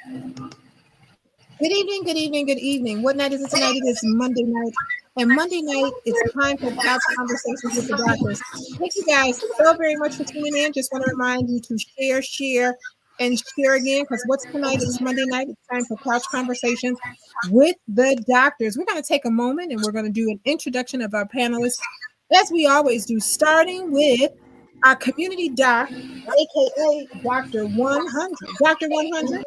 Good evening, good evening, good evening. What night is it tonight? It is Monday night. And Monday night, it's time for Couch Conversations with the Doctors. Thank you guys so very much for tuning in. Just want to remind you to share, and share again, because what's tonight? It's Monday night. It's time for Couch Conversations with the Doctors. We're going to take a moment and we're going to do an introduction of our panelists, as we always do, starting with our community doc, aka Dr. 100. Dr. 100.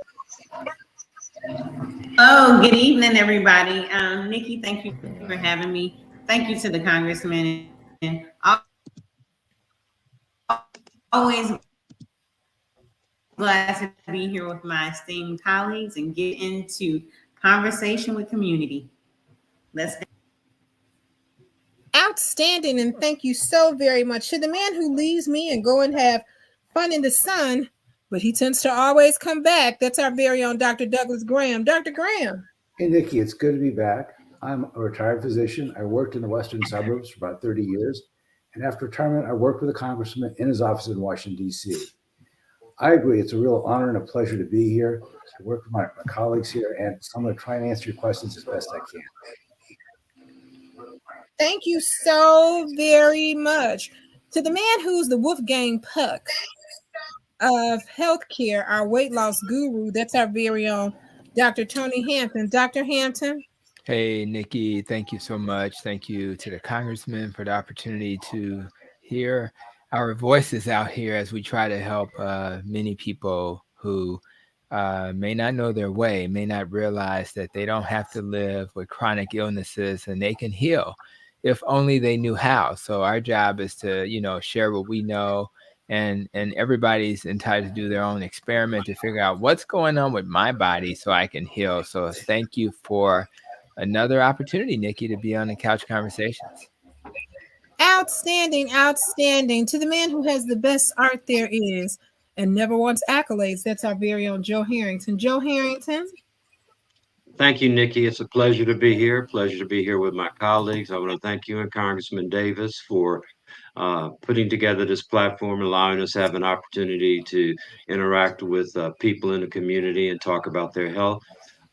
Oh, good evening, everybody. Nikki, thank you for having me. Thank you to the congressman. Always glad to be here with my esteemed colleagues and get into conversation with community. Let's go. Outstanding, and thank you so very much to the man who leaves me and go and have fun in the sun, but he tends to always come back. That's our very own Dr. Douglas Graham. Dr. Graham. Hey, Nikki, it's good to be back. I'm a retired physician. I worked in the western suburbs for about 30 years. And after retirement, I worked with a congressman in his office in Washington, D.C. I agree. It's a real honor and a pleasure to be here. I work with my colleagues here, and I'm going to try and answer your questions as best I can. Thank you so very much. To the man who's the Wolfgang Puck of healthcare, our weight loss guru, that's our very own Dr. Tony Hampton. Dr. Hampton. Hey, Nikki, thank you so much. Thank you to the congressman for the opportunity to hear our voices out here as we try to help many people who may not know their way, may not realize that they don't have to live with chronic illnesses and they can heal if only they knew how. So our job is to, share what we know, and everybody's entitled to do their own experiment to figure out what's going on with my body so I can heal. So thank you for another opportunity, Nikki, to be on the Couch Conversations. Outstanding, outstanding. To the man who has the best art there is and never wants accolades, that's our very own Joe Harrington. Joe Harrington. Thank you, Nikki. It's a pleasure to be here. Pleasure to be here with my colleagues. I want to thank you and Congressman Davis for putting together this platform, allowing us to have an opportunity to interact with people in the community and talk about their health.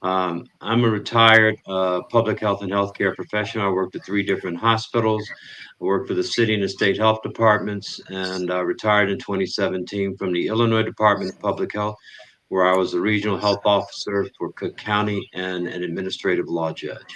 I'm a retired public health and healthcare professional. I worked at 3 different hospitals. I worked for the city and the state health departments, and I retired in 2017 from the Illinois Department of Public Health, where I was a regional health officer for Cook County and an administrative law judge.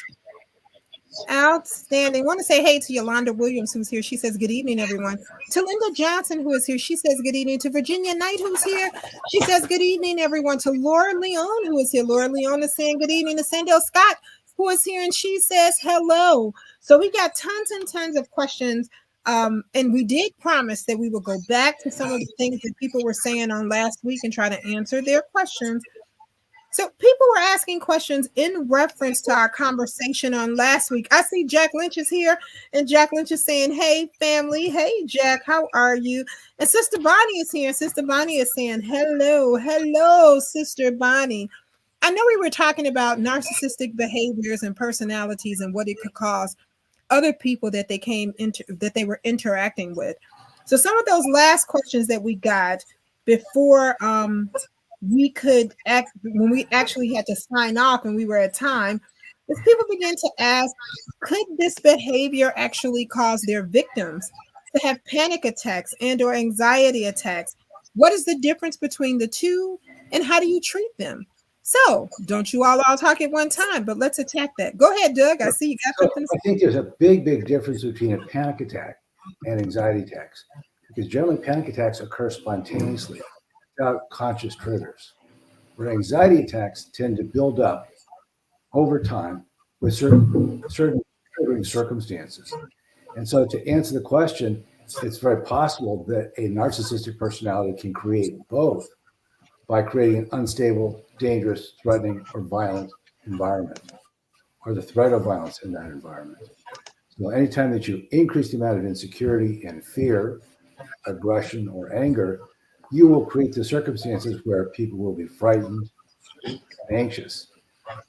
Outstanding. I want to say hey to Yolanda Williams, who's here. She says, good evening, everyone. To Linda Johnson, who is here, she says, good evening. To Virginia Knight, who's here, she says, good evening, everyone. To Laura Leon, who is here. Laura Leon is saying good evening. To Sandell Scott, who is here, and she says hello. So we got tons and tons of questions. And we did promise that we will go back to some of the things that people were saying on last week and try to answer their questions. So people were asking questions in reference to our conversation on last week. I see Jack Lynch is here, and Jack Lynch is saying, hey, family. Hey, Jack, how are you? And Sister Bonnie is here. And Sister Bonnie is saying, hello, Sister Bonnie. I know we were talking about narcissistic behaviors and personalities and what it could cause other people that they were interacting with. So some of those last questions that we got before we could act, when we actually had to sign off and we were at time, is people began to ask, could this behavior actually cause their victims to have panic attacks and or anxiety attacks? What is the difference between the two, and how do you treat them? So don't you all talk at one time, but let's attack that. Go ahead, Doug. I see you got something. I think there's a big difference between a panic attack and anxiety attacks, because generally panic attacks occur spontaneously without conscious triggers, where anxiety attacks tend to build up over time with certain triggering circumstances. And so to answer the question, it's very possible that a narcissistic personality can create both by creating an unstable, dangerous, threatening, or violent environment, or the threat of violence in that environment. So anytime that you increase the amount of insecurity and fear, aggression, or anger, you will create the circumstances where people will be frightened and anxious,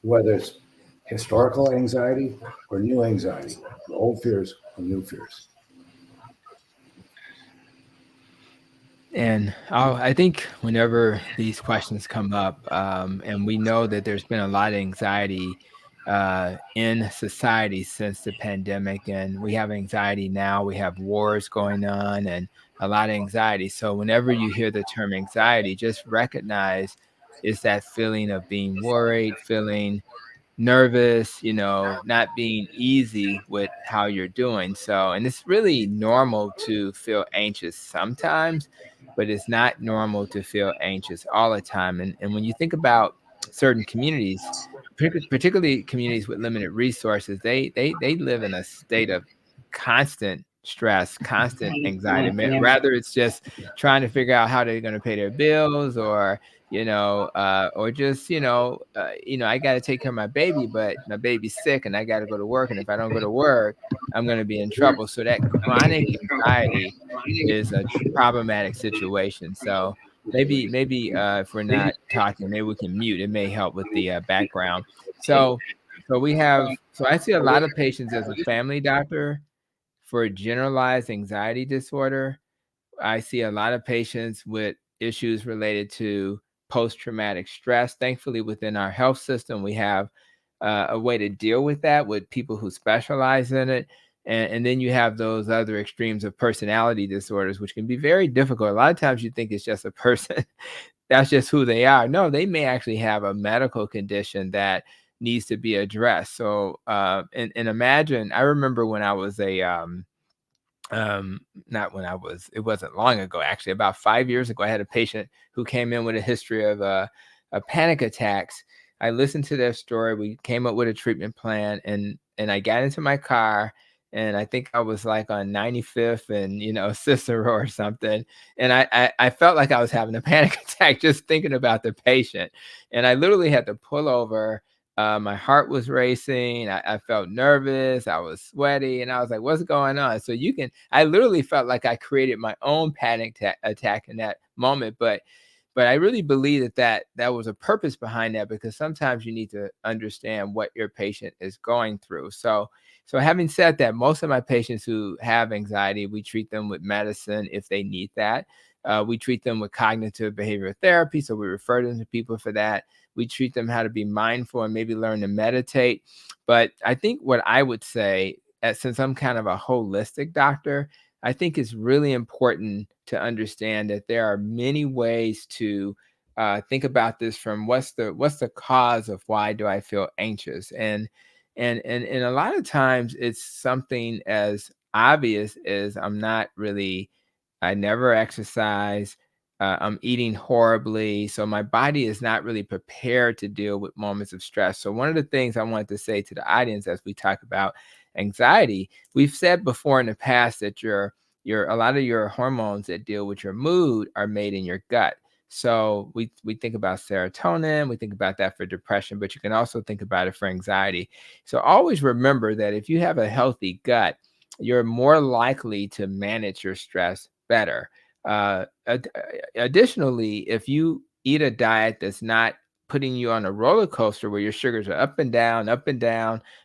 whether it's historical anxiety or new anxiety, old fears or new fears. And I think whenever these questions come up, and we know that there's been a lot of anxiety in society since the pandemic, and we have anxiety now, we have wars going on, and a lot of anxiety. So, whenever you hear the term anxiety, just recognize it's that feeling of being worried, feeling nervous, not being easy with how you're doing. So, and it's really normal to feel anxious sometimes, but it's not normal to feel anxious all the time. And when you think about certain communities, particularly communities with limited resources, they live in a state of constant stress, constant anxiety. Rather, it's just trying to figure out how they're going to pay their bills, or just, I got to take care of my baby, but my baby's sick and I got to go to work. And if I don't go to work, I'm going to be in trouble. So that chronic anxiety is a problematic situation. So if we're not talking, maybe we can mute. It may help with the background. So I see a lot of patients as a family doctor for generalized anxiety disorder. I see a lot of patients with issues related to post-traumatic stress. Thankfully, within our health system, we have a way to deal with that with people who specialize in it. And then you have those other extremes of personality disorders, which can be very difficult. A lot of times you think it's just a person, that's just who they are. No, they may actually have a medical condition that needs to be addressed. So, and imagine, I remember when I was not when I was, it wasn't long ago, actually, about 5 years ago, I had a patient who came in with a history of panic attacks. I listened to their story. We came up with a treatment plan, and I got into my car, and I think I was like on 95th and, Cicero or something. And I felt like I was having a panic attack just thinking about the patient. And I literally had to pull over. My heart was racing. I felt nervous. I was sweaty, and I was like, "What's going on?" So I literally felt like I created my own panic attack in that moment. But I really believe that was a purpose behind that, because sometimes you need to understand what your patient is going through. So having said that, most of my patients who have anxiety, we treat them with medicine if they need that. We treat them with cognitive behavioral therapy, so we refer them to people for that. We treat them how to be mindful and maybe learn to meditate. But I think what I would say, since I'm kind of a holistic doctor, I think it's really important to understand that there are many ways to think about this, from what's the cause of why do I feel anxious, and a lot of times it's something as obvious as I never exercise. I'm eating horribly. So my body is not really prepared to deal with moments of stress. So one of the things I wanted to say to the audience as we talk about anxiety, we've said before in the past that a lot of your hormones that deal with your mood are made in your gut. So we think about serotonin, we think about that for depression, but you can also think about it for anxiety. So always remember that if you have a healthy gut, you're more likely to manage your stress better. Additionally, if you eat a diet that's not putting you on a roller coaster where your sugars are up and down,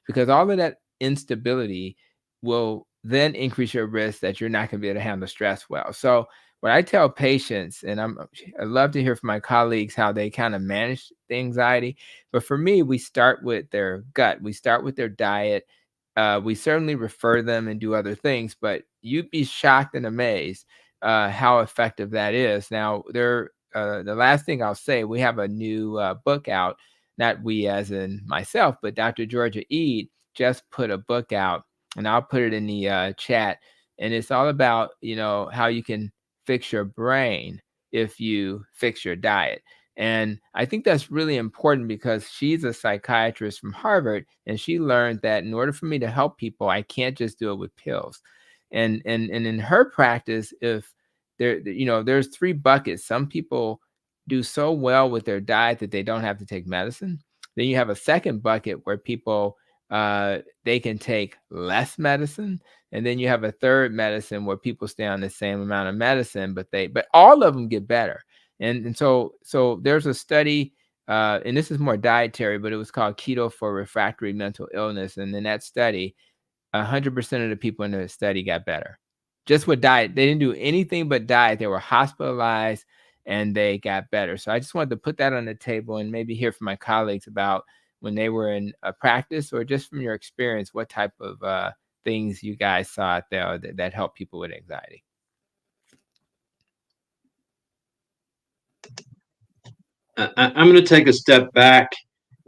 because all of that instability will then increase your risk that you're not going to be able to handle stress well. So, what I tell patients, and I love to hear from my colleagues how they kind of manage the anxiety. But for me, we start with their gut, we start with their diet. We certainly refer them and do other things, but you'd be shocked and amazed how effective that is. Now, the last thing I'll say, we have a new book out, not we as in myself, but Dr. Georgia Ede just put a book out, and I'll put it in the chat. And it's all about, how you can fix your brain if you fix your diet. And I think that's really important, because she's a psychiatrist from Harvard, and she learned that in order for me to help people, I can't just do it with pills. And in her practice, if there's three buckets. Some people do so well with their diet that they don't have to take medicine. Then you have a second bucket where people they can take less medicine, and then you have a third medicine where people stay on the same amount of medicine, but all of them get better. And so there's a study, and this is more dietary, but it was called Keto for Refractory Mental Illness. And in that study, 100% of the people in the study got better. just with diet. They didn't do anything but diet. They were hospitalized and they got better. So I just wanted to put that on the table and maybe hear from my colleagues about when they were in a practice, or just from your experience, what type of things you guys saw out there that help people with anxiety. I'm going to take a step back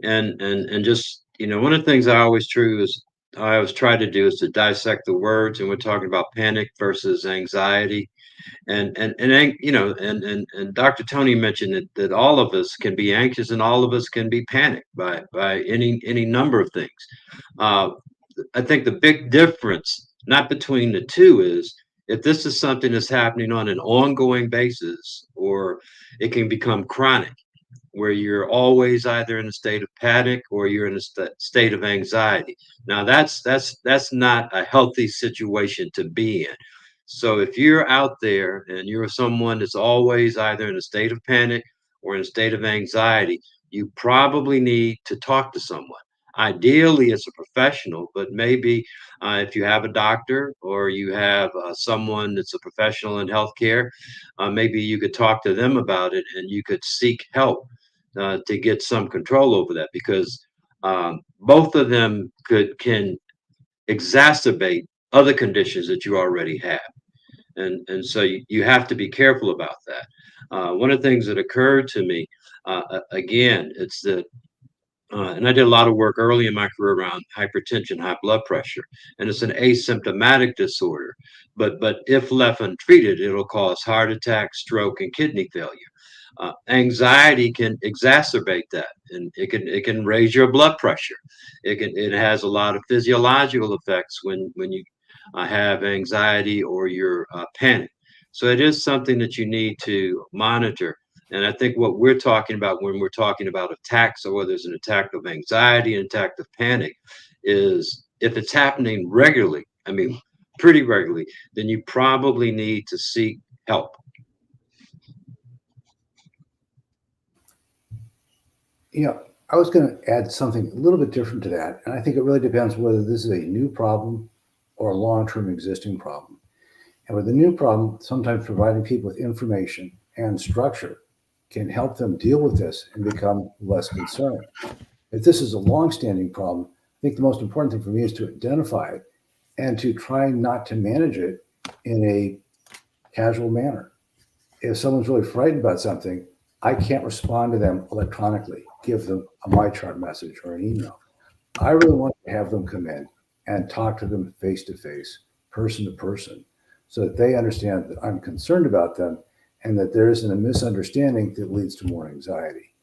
and just, one of the things I always try to do is to dissect the words, and we're talking about panic versus anxiety. And Dr. Tony mentioned that all of us can be anxious and all of us can be panicked by any number of things. I think the big difference, not between the two, is if this is something that's happening on an ongoing basis, or it can become chronic, where you're always either in a state of panic or you're in a state of anxiety. Now that's not a healthy situation to be in. So if you're out there and you're someone that's always either in a state of panic or in a state of anxiety, you probably need to talk to someone. Ideally, it's a professional, but maybe if you have a doctor or you have someone that's a professional in healthcare, maybe you could talk to them about it and you could seek help to get some control over that, because both of them can exacerbate other conditions that you already have. And so you have to be careful about that. One of the things that occurred to me, again, it's that, and I did a lot of work early in my career around hypertension, high blood pressure, and it's an asymptomatic disorder. But if left untreated, it'll cause heart attack, stroke, and kidney failure. Anxiety can exacerbate that, and it can raise your blood pressure. It has a lot of physiological effects when you have anxiety or you're panicked. So it is something that you need to monitor. And I think what we're talking about when we're talking about attacks, or whether it's an attack of anxiety, an attack of panic, is if it's happening regularly, I mean, pretty regularly, then you probably need to seek help. I was going to add something a little bit different to that. And I think it really depends whether this is a new problem or a long-term existing problem. And with the new problem, sometimes providing people with information and structure can help them deal with this and become less concerned. If this is a long-standing problem, I think the most important thing for me is to identify it and to try not to manage it in a casual manner. If someone's really frightened about something, I can't respond to them electronically, give them a MyChart message or an email. I really want to have them come in and talk to them face to face, person to person, so that they understand that I'm concerned about them and that there isn't a misunderstanding that leads to more anxiety.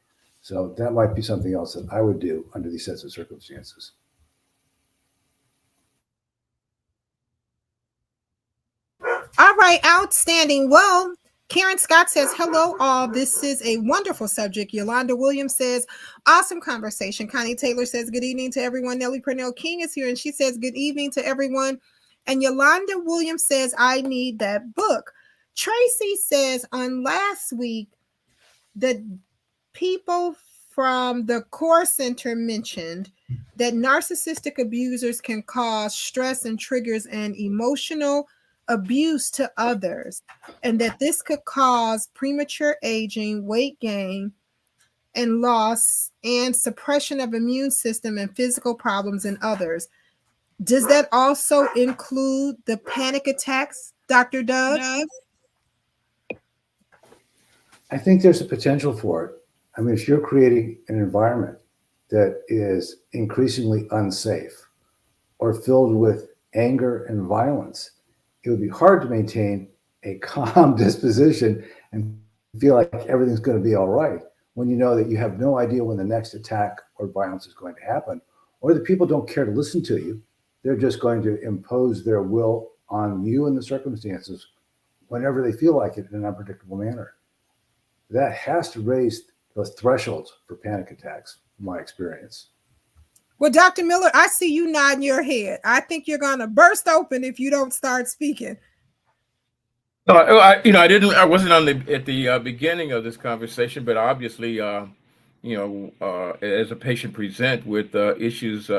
So that might be something else that I would do under these sets of circumstances. All right, outstanding. Well, Karen Scott says, hello, all. This is a wonderful subject. Yolanda Williams says, awesome conversation. Connie Taylor says, good evening to everyone. Nellie Purnell King is here, and she says, good evening to everyone. And Yolanda Williams says, I need that book. Tracy says, on last week, the people from the Core Center mentioned that narcissistic abusers can cause stress and triggers and emotional abuse to others, and that this could cause premature aging, weight gain and loss, and suppression of immune system and physical problems in others. Does that also include the panic attacks, Dr. Doug? I think there's a potential for it. I mean, if you're creating an environment that is increasingly unsafe or filled with anger and violence, it would be hard to maintain a calm disposition and feel like everything's going to be all right when you know that you have no idea when the next attack or violence is going to happen, or the people don't care to listen to you. They're just going to impose their will on you and the circumstances whenever they feel like it in an unpredictable manner. That has to raise those thresholds for panic attacks, in my experience. Well, Dr. Miller, I see you nodding your head. I think you're going to burst open if you don't start speaking. I wasn't at the beginning of this conversation, but obviously, as a patient present with issues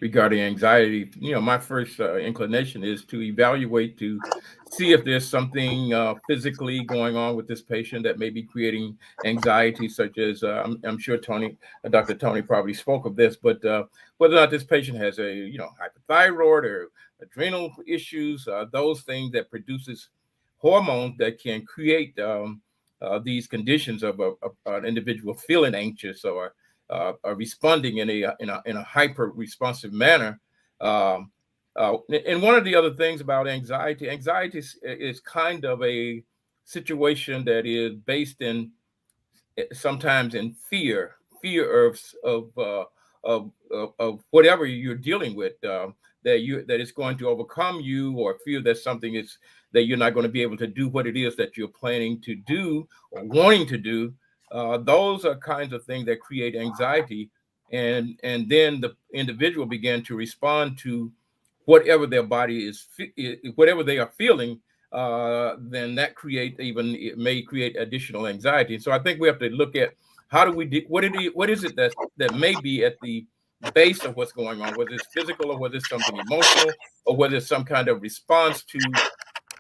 regarding anxiety, my first inclination is to evaluate to see if there's something physically going on with this patient that may be creating anxiety, such as I'm sure Dr. Tony probably spoke of this, but whether or not this patient has a hypothyroid or adrenal issues, those things that produces hormones that can create these conditions of an individual feeling anxious or responding in a hyper responsive manner. And one of the other things about anxiety is kind of a situation that is based in sometimes in fear of whatever you're dealing with, that it's going to overcome you, or fear that something is that you're not going to be able to do what it is that you're planning to do or wanting to do. Those are kinds of things that create anxiety, and then the individual began to respond to whatever their body is, whatever they are feeling. Then that it may create additional anxiety. So I think we have to look at how do we what is it that may be at the base of what's going on, whether it's physical or whether it's something emotional, or whether it's some kind of response to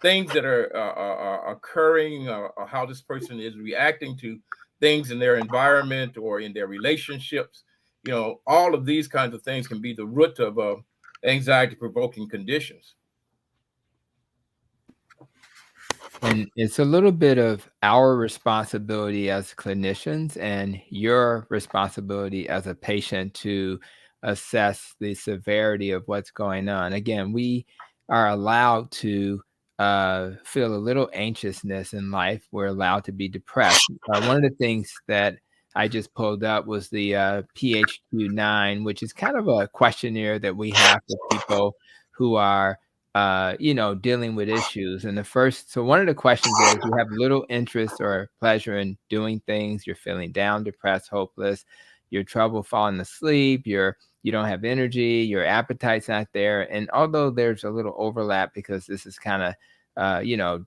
things that are occurring, or how this person is reacting to things in their environment or in their relationships. All of these kinds of things can be the root of anxiety provoking conditions. And it's a little bit of our responsibility as clinicians and your responsibility as a patient to assess the severity of what's going on. Again, we are allowed to feel a little anxiousness in life. We're allowed to be depressed. One of the things that I just pulled up was the PHQ-9, which is kind of a questionnaire that we have for people who are dealing with issues. And so one of the questions is, you have little interest or pleasure in doing things, you're feeling down, depressed, hopeless, you're trouble falling asleep, you don't have energy, your appetite's not there. And although there's a little overlap because this is kind of,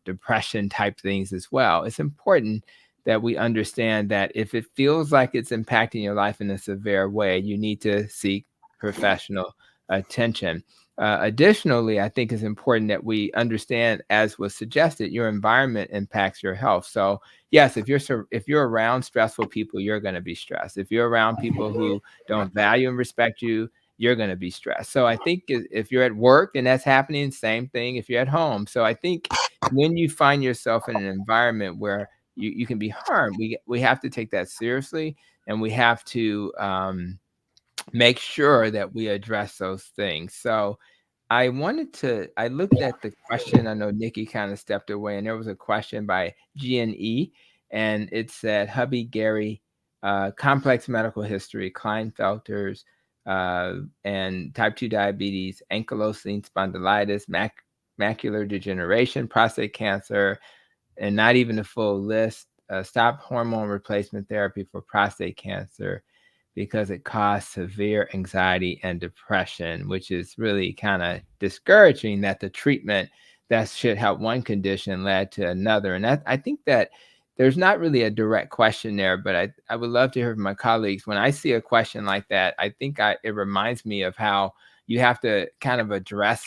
depression type things as well, it's important that we understand that if it feels like it's impacting your life in a severe way, you need to seek professional attention. Additionally, I think it's important that we understand, as was suggested, your environment impacts your health. So yes, if you're around stressful people, you're going to be stressed. If you're around people who don't value and respect you, you're going to be stressed. So I think if you're at work and that's happening, same thing if you're at home. So I think when you find yourself in an environment where you can be harmed, we have to take that seriously, and we have to make sure that we address those things. So I looked at the question. I know Nikki kind of stepped away, and there was a question by G&E, and it said, hubby Gary, complex medical history, Klinefelter's, and type 2 diabetes, ankylosing spondylitis, macular degeneration, prostate cancer, and not even a full list. Stop hormone replacement therapy for prostate cancer because it caused severe anxiety and depression, which is really kind of discouraging that the treatment that should help one condition led to another. And I think that there's not really a direct question there, but I would love to hear from my colleagues. When I see a question like that, I think it reminds me of how you have to kind of address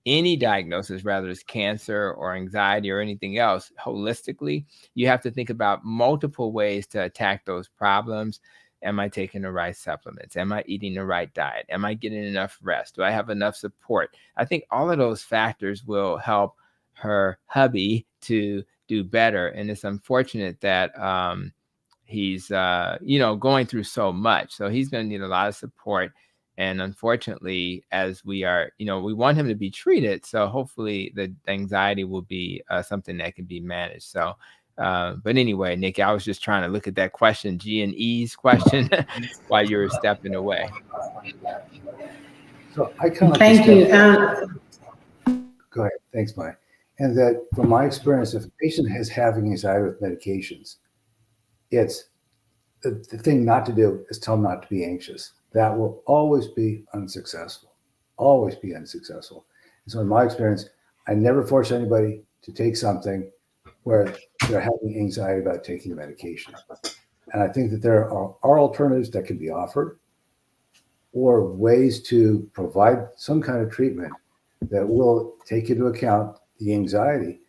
any diagnosis, whether it's cancer or anxiety or anything else, holistically. You have to think about multiple ways to attack those problems. Am I taking the right supplements? Am I eating the right diet? Am I getting enough rest? Do I have enough support? I think all of those factors will help her hubby to do better. And it's unfortunate that he's going through so much. So he's going to need a lot of support. And unfortunately, as we are, we want him to be treated. So hopefully the anxiety will be something that can be managed. So but anyway, Nick, I was just trying to look at that question, G&E's question, while you were stepping away. So I kind of thank you. Go ahead. Thanks, Mike. And that from my experience, if a patient is having anxiety with medications, it's the thing not to do is tell them not to be anxious. That will always be unsuccessful. Always be unsuccessful. And so in my experience, I never force anybody to take something where they're having anxiety about taking the medication. And I think that there are alternatives that can be offered or ways to provide some kind of treatment that will take into account the anxiety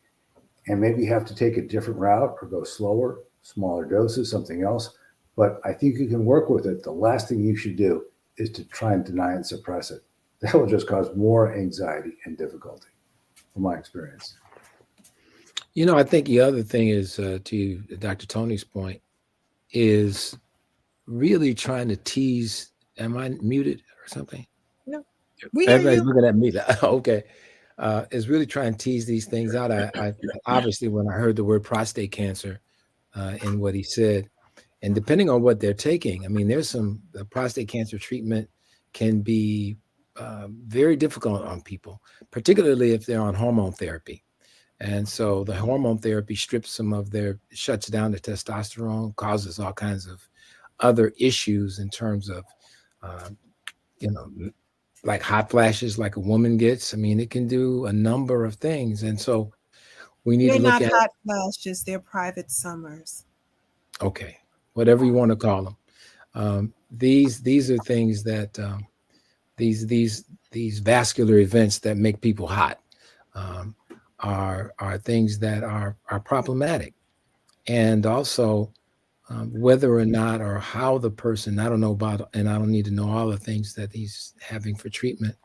and maybe have to take a different route or go slower, smaller doses, something else. But I think you can work with it. The last thing you should do is to try and deny and suppress it. That will just cause more anxiety and difficulty, from my experience. You know, I think the other thing is to Dr. Tony's point is really trying to tease. Am I muted or something? No, we hear Everybody's you. looking at me. Okay. Is really trying to tease these things out. I obviously, when I heard the word prostate cancer in what he said, and depending on what they're taking, I mean, there's the prostate cancer treatment can be very difficult on people, particularly if they're on hormone therapy. And so the hormone therapy shuts down the testosterone, causes all kinds of other issues in terms of, uh, you know, like hot flashes like a woman gets. I mean, it can do a number of things. And so we need They're to look not at, hot flashes, they're private summers. okay, whatever you want to call them. These are things that these vascular events that make people hot um, are things that are problematic. And also whether or not or how the person, I don't know about, and I don't need to know all the things that he's having for treatment,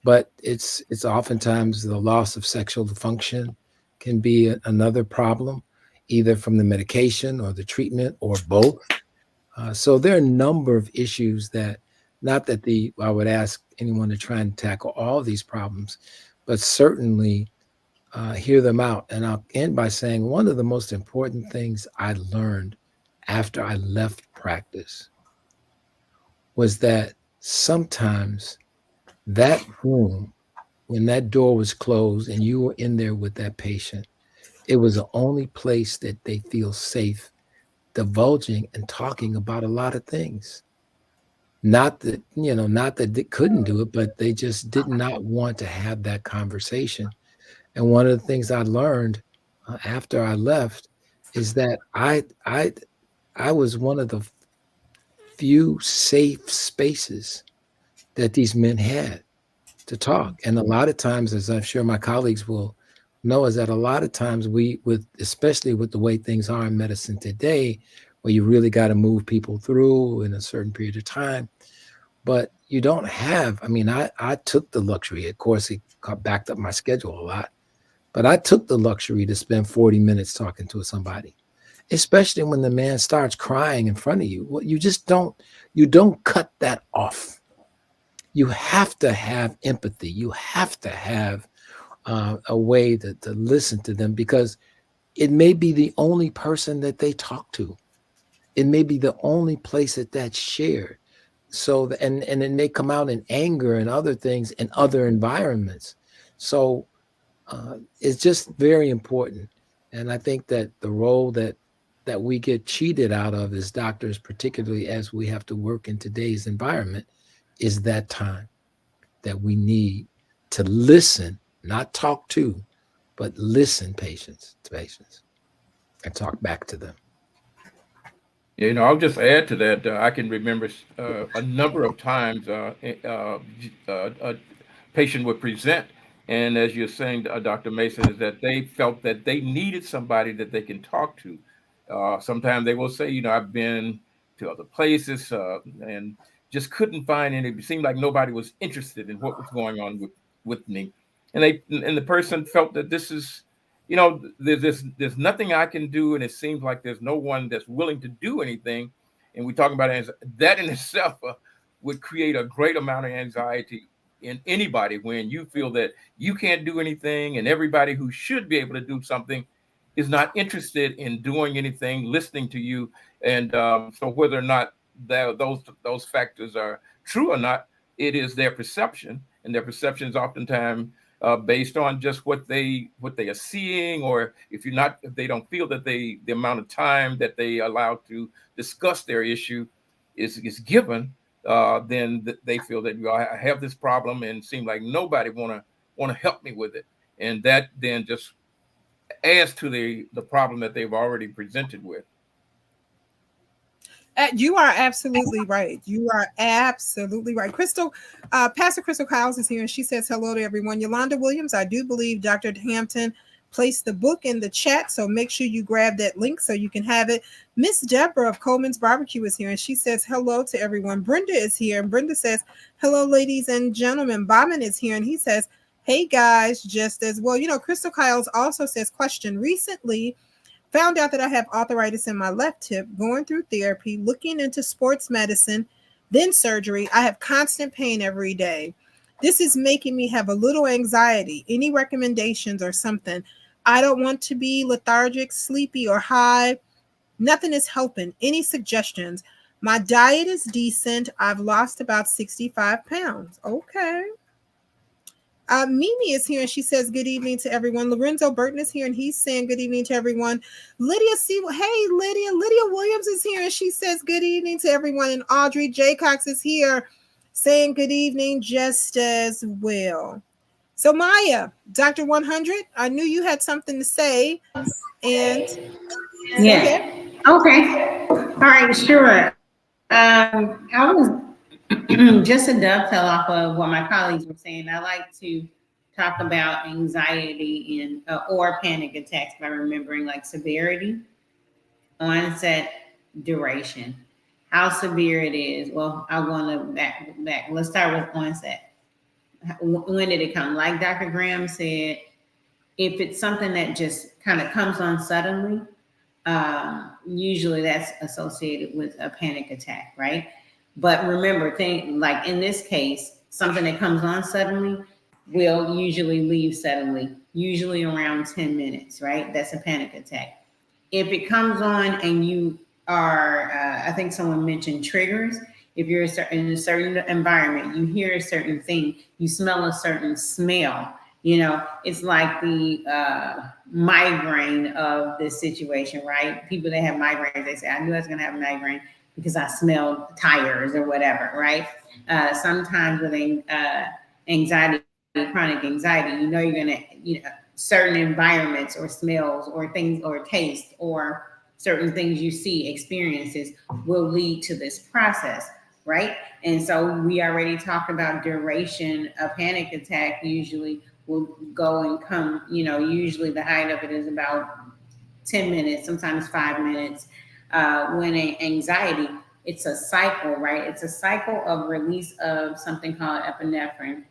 but it's oftentimes the loss of sexual function can be another problem, either from the medication or the treatment or both. So there are a number of issues that, not that I would ask anyone to try and tackle all these problems, but certainly hear them out. And I'll end by saying one of the most important things I learned after I left practice was that sometimes that room, when that door was closed and you were in there with that patient, it was the only place that they feel safe divulging and talking about a lot of things. Not that they couldn't do it, but they just did not want to have that conversation. And one of the things I learned after I left is that I was one of the few safe spaces that these men had to talk. And a lot of times, as I'm sure my colleagues will know, is that a lot of times especially with the way things are in medicine today, where you really got to move people through in a certain period of time. But you don't have, I mean, I took the luxury, of course, it backed up my schedule a lot, but I took the luxury to spend 40 minutes talking to somebody, especially when the man starts crying in front of you. Well, you don't cut that off. You have to have empathy. You have to have a way to listen to them, because it may be the only person that they talk to. It may be the only place that's shared. So, and it may come out in anger and other things in other environments. So it's just very important. And I think that the role that we get cheated out of as doctors, particularly as we have to work in today's environment, is that time that we need to listen, not talk to, but listen to patients and talk back to them. You know, I'll just add to that. I can remember a number of times a patient would present, and as you're saying, Dr. Mason, is that they felt that they needed somebody that they can talk to. Sometimes they will say, you know, I've been to other places and just couldn't find any. It seemed like nobody was interested in what was going on with me, and the person felt that this is, you know, there's nothing I can do, and it seems like there's no one that's willing to do anything. And we talk about that in itself would create a great amount of anxiety in anybody when you feel that you can't do anything, and everybody who should be able to do something is not interested in doing anything, listening to you. And so whether or not those factors are true or not, it is their perception, and their perception is oftentimes based on just what they are seeing, or if they don't feel that the amount of time that they allow to discuss their issue is given, then they feel that, I have this problem and seem like nobody want to help me with it, and that then just adds to the problem that they've already presented with. You are absolutely right. You are absolutely right. Crystal, Pastor Crystal Kyles is here, and she says hello to everyone. Yolanda Williams, I do believe Dr. Hampton placed the book in the chat, so make sure you grab that link so you can have it. Miss Deborah of Coleman's Barbecue is here, and she says hello to everyone. Brenda is here, and Brenda says hello, ladies and gentlemen. Bauman is here, and he says, hey guys, just as well. You know, Crystal Kyles also says, question, recently found out that I have arthritis in my left hip, going through therapy, looking into sports medicine, then surgery. I have constant pain every day. This is making me have a little anxiety. Any recommendations or something? I don't want to be lethargic, sleepy, or high. Nothing is helping. Any suggestions? My diet is decent. I've lost about 65 pounds. Okay. Mimi is here and she says good evening to everyone. Lorenzo Burton is here and he's saying good evening to everyone. Lydia hey Lydia Williams is here and she says good evening to everyone. And Audrey Jaycox is here saying good evening just as well. So Maya, Dr. 100, I knew you had something to say. And yeah, okay, all right, sure. I was just to dovetail off of what my colleagues were saying, I like to talk about anxiety and or panic attacks by remembering like severity, onset, duration, how severe it is. Well, I want to back. Let's start with onset. When did it come? Like Dr. Graham said, if it's something that just kind of comes on suddenly, usually that's associated with a panic attack, right? But remember, like in this case, something that comes on suddenly will usually leave suddenly, usually around 10 minutes, right? That's a panic attack. If it comes on and you are, I think someone mentioned triggers. If you're in a certain environment, you hear a certain thing, you smell a certain smell, you know, it's like the migraine of this situation, right? People that have migraines, they say, I knew I was going to have a migraine because I smelled tires or whatever, right? Sometimes with anxiety, chronic anxiety, you know, you're going to, you know, certain environments or smells or things or taste or certain things you see, experiences will lead to this process, right? And so we already talked about duration. A panic attack usually will go and come, you know, usually the height of it is about 10 minutes, sometimes 5 minutes. When anxiety, it's a cycle, right? It's a cycle of release of something called epinephrine.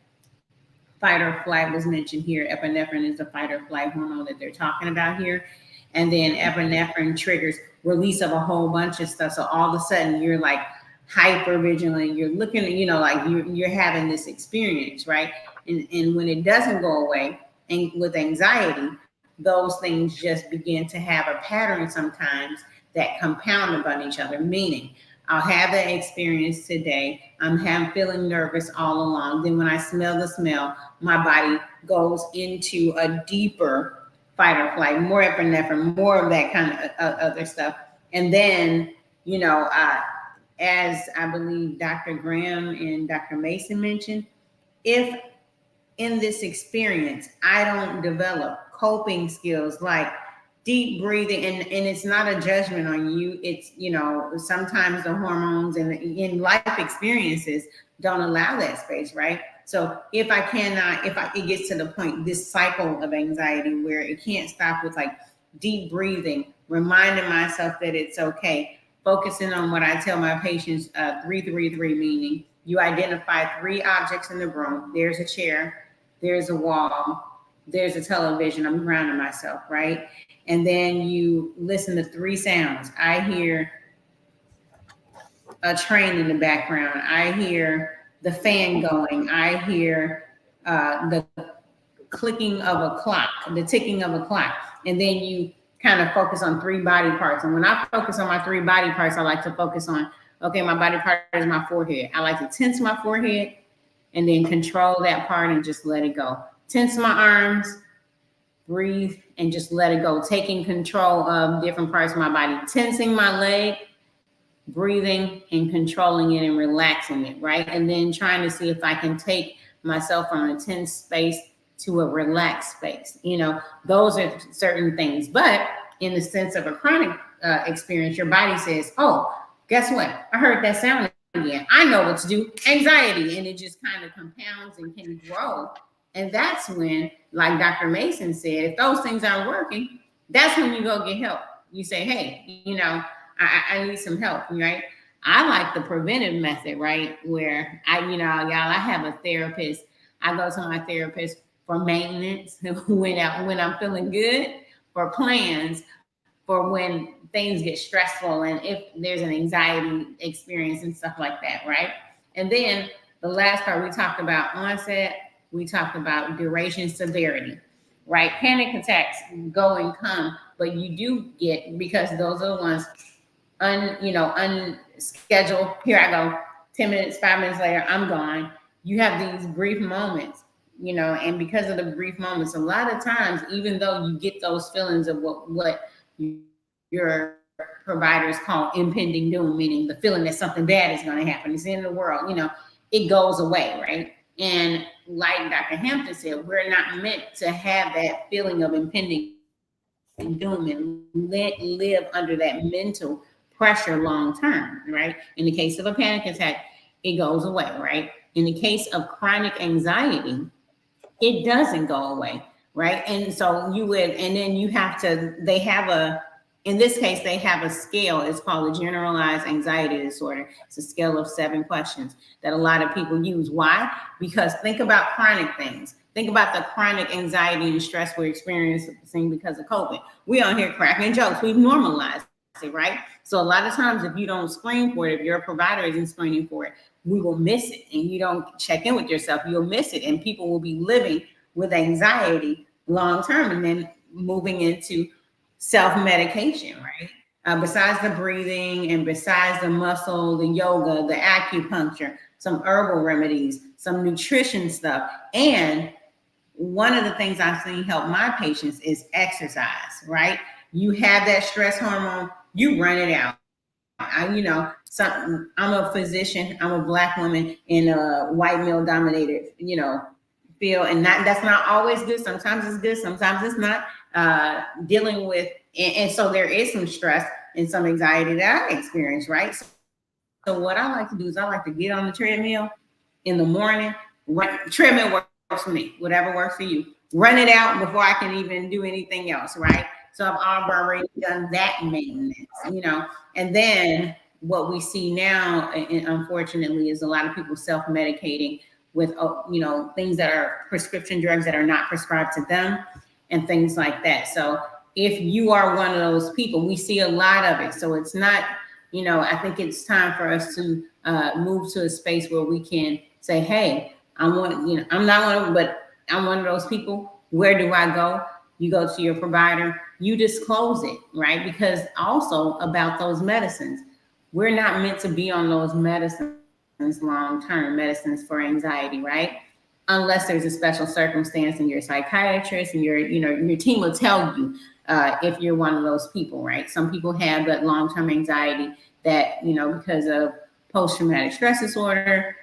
Fight or flight was mentioned here. Epinephrine is the fight or flight hormone that they're talking about here. And then epinephrine triggers release of a whole bunch of stuff. So all of a sudden you're like hyper vigilant. You're looking, you know, like you're having this experience, right? And when it doesn't go away, and with anxiety, those things just begin to have a pattern sometimes that compound upon each other, meaning I'll have that experience today. I'm feeling nervous all along. Then when I smell the smell, my body goes into a deeper fight or flight, more epinephrine, more of that kind of other stuff. And then, you know, as I believe Dr. Graham and Dr. Mason mentioned, if in this experience I don't develop coping skills like deep breathing, and it's not a judgment on you, it's, you know, sometimes the hormones and in life experiences don't allow that space, right? So if it gets to the point, this cycle of anxiety where it can't stop with like deep breathing, reminding myself that it's okay, focusing on what I tell my patients, 3-3-3, meaning you identify 3 objects in the room. There's a chair, there's a wall, there's a television. I'm grounding myself, right? And then you listen to 3 sounds. I hear a train in the background. I hear the fan going. I hear the clicking of a clock, the ticking of a clock. And then you kind of focus on 3 body parts. And when I focus on my 3 body parts, I like to focus on, okay, my body part is my forehead. I like to tense my forehead and then control that part and just let it go. Tense my arms, breathe, and just let it go. Taking control of different parts of my body. Tensing my leg, breathing and controlling it and relaxing it, right? And then trying to see if I can take myself from a tense space to a relaxed space. You know, those are certain things. But in the sense of a chronic experience, your body says, oh, guess what? I heard that sound again. I know what to do. Anxiety. And it just kind of compounds and can grow. And that's when, like Dr. Mason said, if those things aren't working, that's when you go get help. You say, hey, you know, I need some help, right? I like the preventive method, right? Where y'all, I have a therapist. I go to my therapist for maintenance when I'm feeling good, for plans, for when things get stressful and if there's an anxiety experience and stuff like that, right? And then the last part, we talked about onset, we talked about duration, severity, right? Panic attacks go and come, but you do get, because those are the ones unscheduled. Here I go, 10 minutes, 5 minutes later, I'm gone. You have these brief moments, and because of the brief moments, a lot of times, even though you get those feelings of what your providers call impending doom, meaning the feeling that something bad is going to happen, it's in the world, it goes away, right? And like Dr. Hampton said, we're not meant to have that feeling of impending doom and live under that mental pressure long term, right? In the case of a panic attack, it goes away, right? In the case of chronic anxiety, it doesn't go away, right? And so in this case, they have a scale. It's called a generalized anxiety disorder. It's a scale of 7 questions that a lot of people use. Why? Because think about chronic things. Think about the chronic anxiety and stress we're experiencing because of COVID. We on here cracking jokes. We've normalized it, right? So a lot of times, if you don't screen for it, if your provider isn't screening for it, we will miss it. And you don't check in with yourself, you'll miss it. And people will be living with anxiety long term and then moving into self-medication, right? Besides the breathing and besides the muscle, the yoga, the acupuncture, some herbal remedies, some nutrition stuff. And one of the things I've seen help my patients is exercise, right? You have that stress hormone, you run it out. I'm a physician, I'm a Black woman in a white male dominated, field. And that's not always good. Sometimes it's good, sometimes it's not. Dealing with, and so there is some stress and some anxiety that I experience, right? So what I like to do is I like to get on the treadmill in the morning. Treadmill works for me, whatever works for you. Run it out before I can even do anything else, right? So I've already done that maintenance, and then what we see now, unfortunately, is a lot of people self-medicating with, things that are prescription drugs that are not prescribed to them and things like that. So if you are one of those people, we see a lot of it. So it's not, I think it's time for us to move to a space where we can say, hey, I'm not one of them, but I'm one of those people. Where do I go? You go to your provider, you disclose it, right? Because also about those medicines, we're not meant to be on those medicines long-term, medicines for anxiety, right? Unless there's a special circumstance and you're a psychiatrist and your team will tell you if you're one of those people, right? Some people have that long-term anxiety that, because of post-traumatic stress disorder,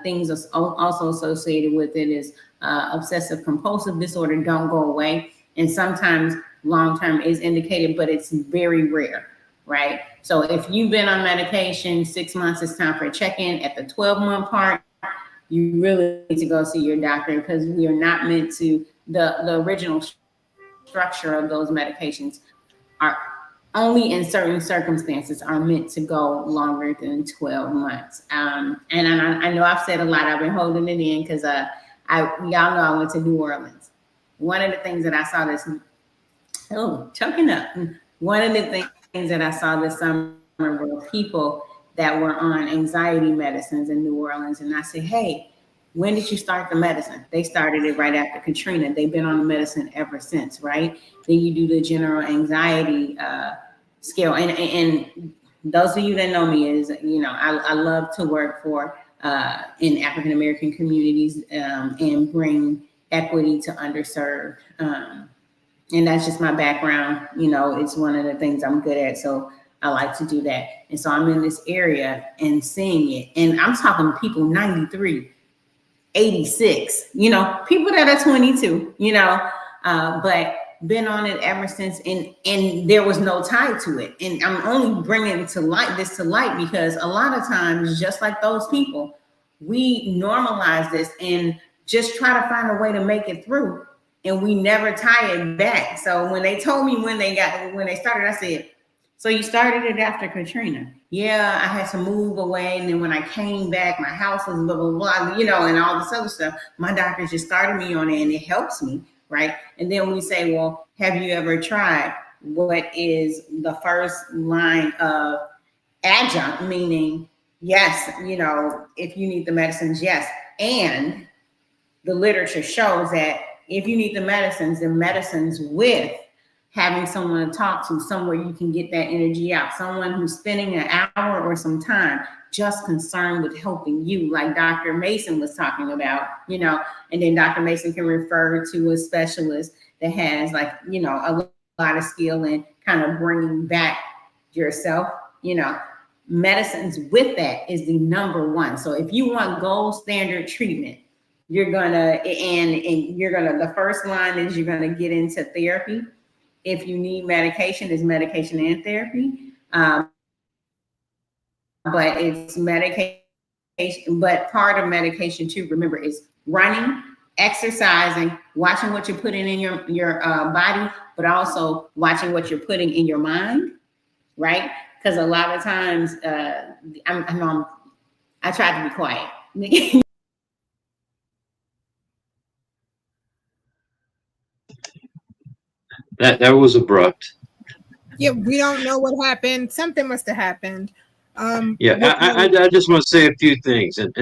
things also associated with it is obsessive compulsive disorder don't go away. And sometimes long-term is indicated, but it's very rare, right? So if you've been on medication 6 months, it's time for a check-in. At the 12-month part, you really need to go see your doctor, because we are not meant to, the original structure of those medications are only in certain circumstances are meant to go longer than 12 months. And I know I've said a lot, I've been holding it in because y'all know I went to New Orleans. One of the things that I saw choking up. One of the things that I saw this summer were people that were on anxiety medicines in New Orleans. And I said, hey, when did you start the medicine? They started it right after Katrina. They've been on the medicine ever since, right? Then you do the general anxiety scale. And those of you that know me is, I love to work for in African-American communities and bring equity to underserved. And that's just my background. It's one of the things I'm good at. So I like to do that. And so I'm in this area and seeing it. And I'm talking people 93, 86, people that are 22, but been on it ever since, and there was no tie to it. And I'm only bringing this to light because a lot of times, just like those people, we normalize this and just try to find a way to make it through, and we never tie it back. So when they told me when they started, I said, so you started it after Katrina? Yeah, I had to move away, and then when I came back, my house was blah blah blah, and all this other stuff. My doctor just started me on it, and it helps me, right? And then we say, well, have you ever tried what is the first line of adjunct? Meaning, yes, if you need the medicines, yes, and the literature shows that if you need the medicines with having someone to talk to, somewhere you can get that energy out, someone who's spending an hour or some time just concerned with helping you, like Dr. Mason was talking about, and then Dr. Mason can refer to a specialist that has a lot of skill in kind of bringing back yourself, medicines with that is the number one. So if you want gold standard treatment, the first line is you're gonna get into therapy. If you need medication, it's medication and therapy. But it's medication, but part of medication too, remember, is running, exercising, watching what you're putting in your body, but also watching what you're putting in your mind, right? Because a lot of times, I try to be quiet. That was abrupt. Yeah, we don't know what happened. Something must have happened. I just want to say a few things, and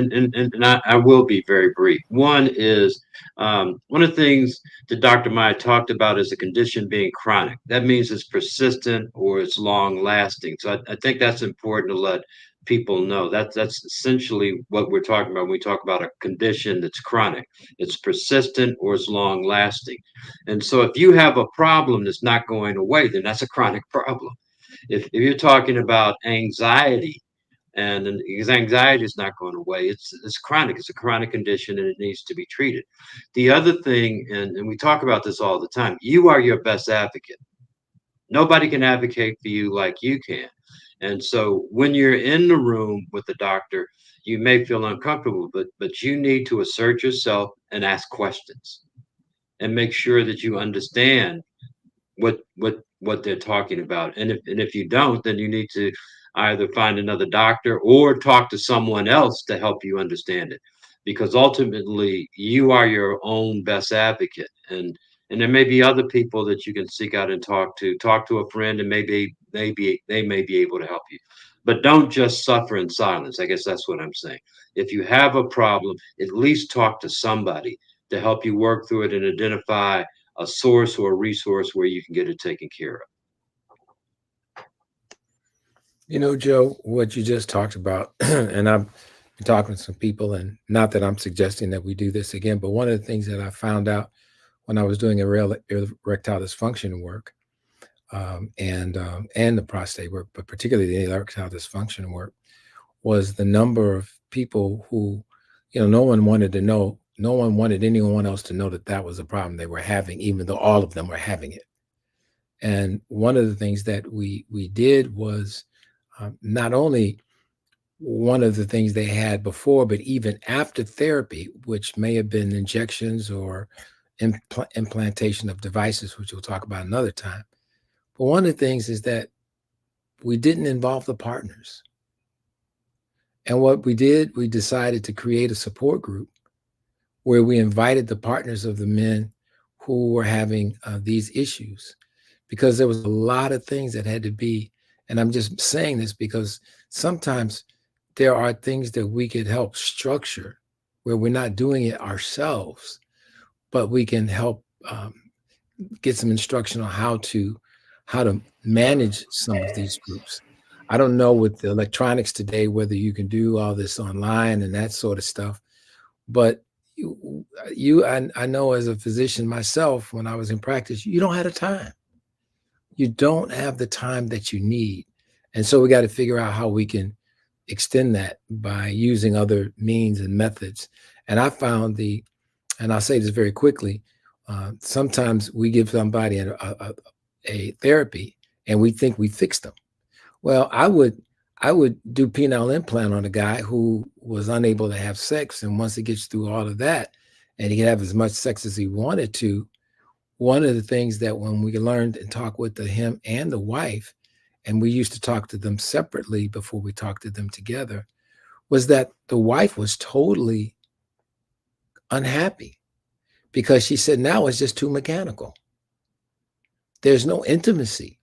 I will be very brief. One is one of the things that Dr. Maya talked about is a condition being chronic. That means it's persistent or it's long lasting. So I think that's important to let people know. That's essentially what we're talking about when we talk about a condition that's chronic. It's persistent or it's long lasting. And so if you have a problem that's not going away, then that's a chronic problem. If you're talking about anxiety, and because anxiety is not going away, it's chronic. It's a chronic condition, and it needs to be treated. The other thing, and we talk about this all the time, you are your best advocate. Nobody can advocate for you like you can. And so when you're in the room with the doctor, you may feel uncomfortable, but you need to assert yourself and ask questions and make sure that you understand what they're talking about. And if you don't, then you need to either find another doctor or talk to someone else to help you understand it, because ultimately you are your own best advocate. And there may be other people that you can seek out and talk to a friend, and maybe they may be able to help you. But don't just suffer in silence. I guess that's what I'm saying. If you have a problem, at least talk to somebody to help you work through it and identify a source or a resource where you can get it taken care of. Joe, what you just talked about, and I've been talking to some people, and not that I'm suggesting that we do this again, but one of the things that I found out when I was doing erectile dysfunction work, and the prostate work, but particularly the erectile dysfunction work, was the number of people who, no one wanted anyone else to know that was a problem they were having, even though all of them were having it. And one of the things that we did was not only one of the things they had before, but even after therapy, which may have been injections or implantation of devices, which we'll talk about another time. But one of the things is that we didn't involve the partners. And what we did, we decided to create a support group where we invited the partners of the men who were having these issues, because there was a lot of things that had to be, and I'm just saying this because sometimes there are things that we could help structure where we're not doing it ourselves, but we can help get some instruction on how to manage some of these groups. I don't know with the electronics today whether you can do all this online and that sort of stuff, but I know as a physician myself, when I was in practice, you don't have the time. You don't have the time that you need. And so we got to figure out how we can extend that by using other means and methods. And I found and I'll say this very quickly, Sometimes we give somebody a therapy and we think we fixed them. Well, I would do penile implant on a guy who was unable to have sex, and once he gets through all of that, and he can have as much sex as he wanted to. One of the things that when we learned and talked with him and the wife, and we used to talk to them separately before we talked to them together, was that the wife was totally unhappy because she said, now it's just too mechanical. There's no intimacy.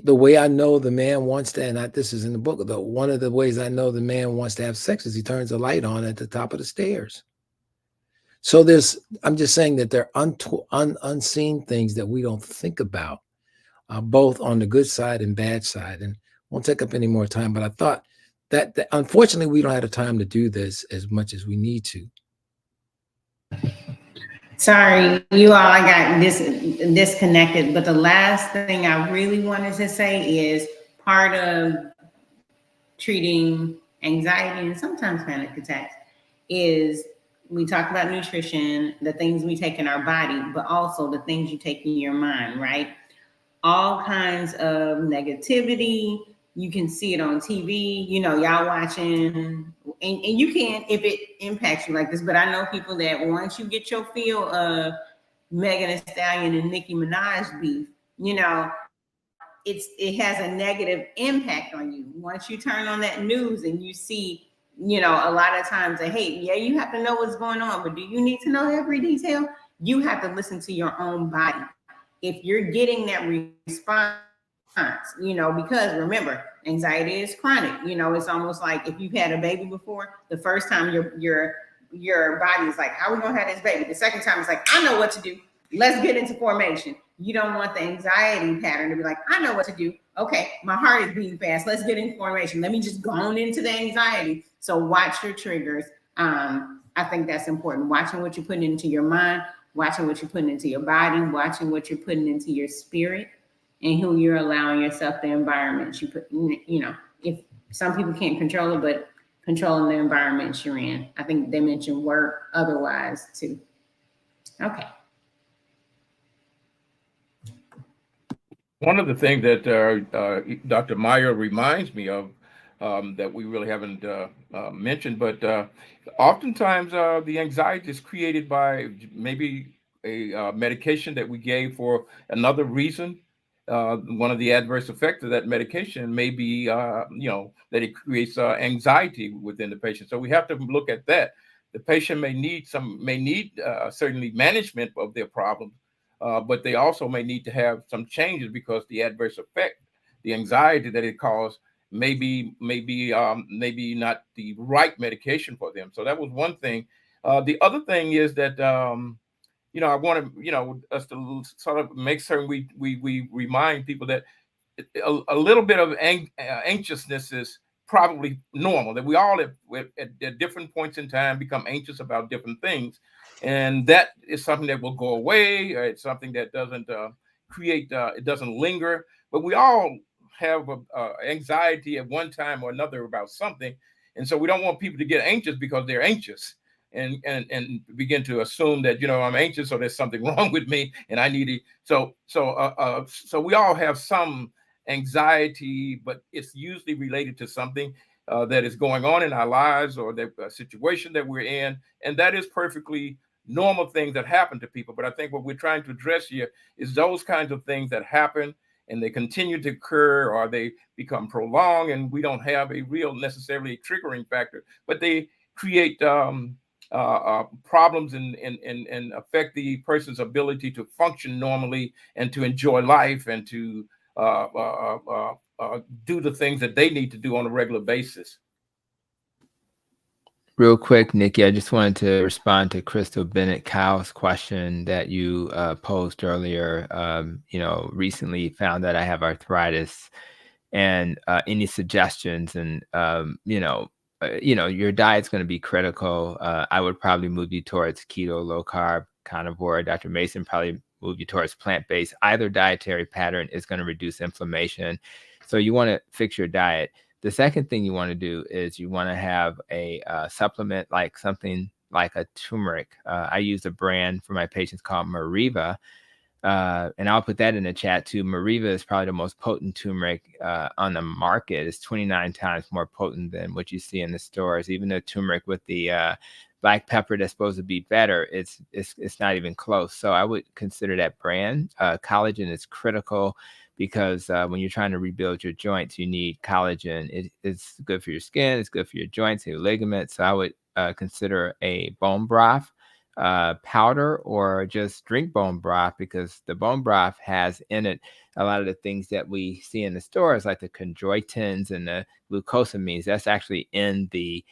The way I know the man wants to, and this is in the book, one of the ways I know the man wants to have sex is he turns the light on at the top of the stairs. So I'm just saying that there are unseen things that we don't think about, both on the good side and bad side. And won't take up any more time, but I thought that unfortunately we don't have the time to do this as much as we need to. Sorry, you all, I got disconnected, but the last thing I really wanted to say is part of treating anxiety and sometimes panic attacks is we talk about nutrition, the things we take in our body, but also the things you take in your mind, right? All kinds of negativity. You can see it on TV, y'all watching, and you can, if it impacts you like this, but I know people that once you get your feel of Megan Thee Stallion and Nicki Minaj beef, it has a negative impact on you. Once you turn on that news and you see, a lot of times the hate, yeah, you have to know what's going on, but do you need to know every detail? You have to listen to your own body. If you're getting that response, because remember, anxiety is chronic. It's almost like if you've had a baby before, the first time your body is like, how are we gonna have this baby? The second time it's like, I know what to do. Let's get into formation. You don't want the anxiety pattern to be like, I know what to do. Okay, my heart is beating fast. Let's get into formation. Let me just go on into the anxiety. So watch your triggers. I think that's important. Watching what you're putting into your mind, watching what you're putting into your body, watching what you're putting into your spirit, and who you're allowing yourself, the environment you put, if some people can't control it, but controlling the environment you're in. I think they mentioned work otherwise too. Okay. One of the things that Dr. Meyer reminds me of that we really haven't mentioned, but oftentimes the anxiety is created by maybe a medication that we gave for another reason. One of the adverse effects of that medication may be, that it creates anxiety within the patient. So we have to look at that. The patient may need certainly management of their problems, but they also may need to have some changes because the adverse effect, the anxiety that it caused, maybe not the right medication for them. So that was one thing. The other thing is that I want to us to sort of make certain we remind people that a little bit of anxiousness is probably normal, that we all at different points in time become anxious about different things, and that is something that will go away. It's something that doesn't it doesn't linger, but we all have anxiety at one time or another about something, and so we don't want people to get anxious because they're anxious and begin to assume that I'm anxious or there's something wrong with me and I need it. So we all have some anxiety, but it's usually related to something that is going on in our lives or the situation that we're in, and that is perfectly normal things that happen to people. But I think what we're trying to address here is those kinds of things that happen and they continue to occur or they become prolonged, and we don't have a real necessarily triggering factor, but they create problems and affect the person's ability to function normally and to enjoy life and to do the things that they need to do on a regular basis. Real quick, Nikki, I just wanted to respond to Crystal Bennett Cow's question that you posed earlier. Recently found that I have arthritis, and any suggestions, and your diet's going to be critical. I would probably move you towards keto, low carb, carnivore. Dr. Mason probably move you towards plant-based. Either dietary pattern is going to reduce inflammation. So you want to fix your diet. The second thing you want to do is you want to have a supplement, like something like a turmeric. I use a brand for my patients called Mariva. And I'll put that in the chat too. Mariva is probably the most potent turmeric on the market. It's 29 times more potent than what you see in the stores. Even the turmeric with the black pepper that's supposed to be better, it's not even close. So I would consider that brand. Collagen is critical because when you're trying to rebuild your joints, you need collagen. It's good for your skin. It's good for your joints, your ligaments. So I would consider a bone broth powder, or just drink bone broth, because the bone broth has in it a lot of the things that we see in the stores, like the chondroitins and the glucosamines. That's actually in the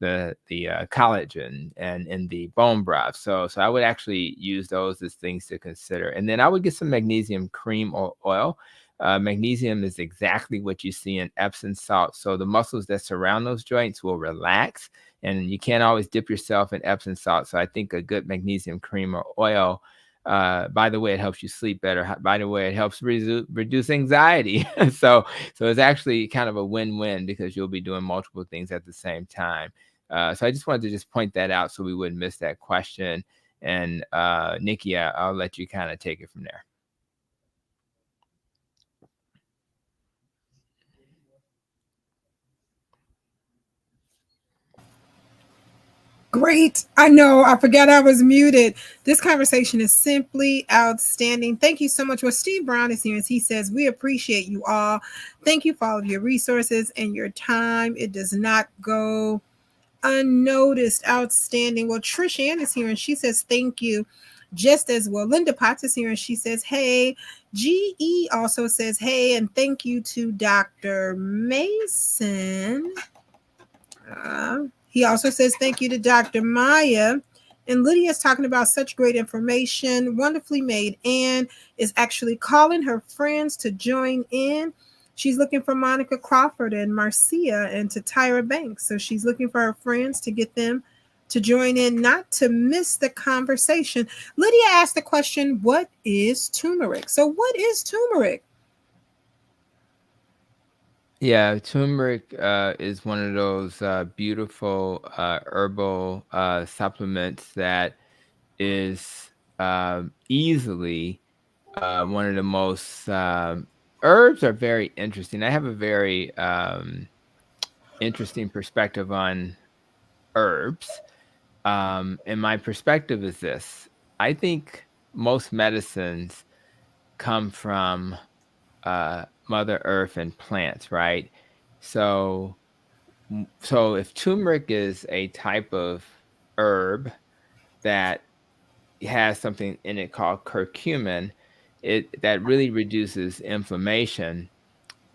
collagen and in the bone broth. So I would actually use those as things to consider. And then I would get some magnesium cream or oil. Magnesium is exactly what you see in Epsom salt. So the muscles that surround those joints will relax, and you can't always dip yourself in Epsom salt. So I think a good magnesium cream or oil, by the way, it helps you sleep better. By the way, it helps reduce anxiety. So it's actually kind of a win-win, because you'll be doing multiple things at the same time. So I just wanted to just point that out so we wouldn't miss that question. And Nikki, I'll let you kind of take it from there. Great. I know. I forgot I was muted. This conversation is simply outstanding. Thank you so much. Well, Steve Brown is here, as he says, we appreciate you all. Thank you for all of your resources and your time. It does not go unnoticed. Outstanding. Well, Trish Ann is here, and she says, thank you just as well. Linda Potts is here, and she says, hey. GE also says, hey, and thank you to Dr. Mason. He also says thank you to Dr. Maya. And Lydia's talking about such great information, wonderfully made. Anne is actually calling her friends to join in. She's looking for Monica Crawford and Marcia and to Tyra Banks. So she's looking for her friends to get them to join in, not to miss the conversation. Lydia asked the question, what is turmeric? So what is turmeric? Yeah, turmeric is one of those beautiful herbal supplements that is easily one of the most herbs are very interesting. I have a very interesting perspective on herbs. And my perspective is this. I think most medicines come from Mother Earth and plants, right? So if turmeric is a type of herb that has something in it called curcumin, that really reduces inflammation.